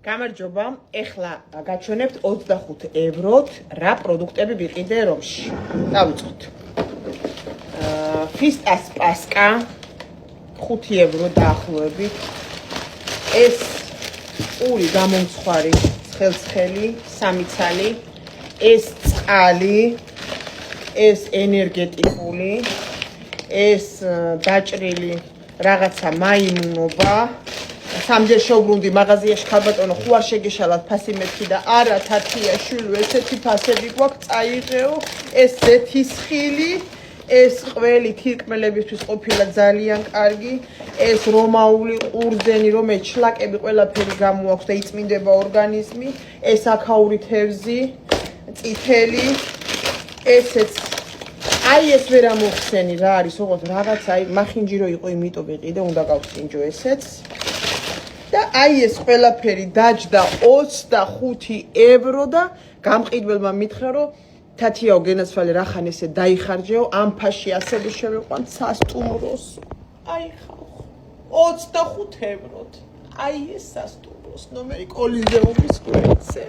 გამარჯობა, ეხლა გაჩვენებთ 25 ევროთ რა პროდუქტები ვიყიდე რომში. დავიწყოთ. ფისტას პასკა 5 евро დაახლოებით. ეს პური გამომცხვარი ცხელი, 3 ცალი, ეს წყალი, ეს ენერგეტიკული, ეს დაჭრილი რაღაცა მაიმუნობა. სამჯერ შევბრუნდი მაღაზიაში ხალბატონო ხო არ შეგეშალათ ფასი მეთქი და არა თათია შვილო ესეთი ფასები გვაქვს წაიღეო ეს ზეთისხილი ეს ყველი თირკმელებისთვის ყოფილა ძალიან კარგი ეს რომაული ყურძენი რომელიც შლაკები ყველაფერი გამოაქვს და იწმინდება ორგანიზმი ეს აქაური თევზი წითელი ესეც აი ეს ვერ ამოხსენი რა არის ოღონდ რაღაცა აი მახინჯირო იყო იმიტომ ვიყიდე უნდა გავსინჯო ესეც და აი ეს ყველაფერი დაჯდა 25 евро და გამყიდველმა მითხრა რომ თათიაო გენაცვალე რახან ესე დაიხარჯეო ამ ფაში ასევე შევიყვანთ სასტუმროს აი ხალხო 25 ევროთ აი ეს სასტუმროს ნომერი კოლიზეუმის გვერდზე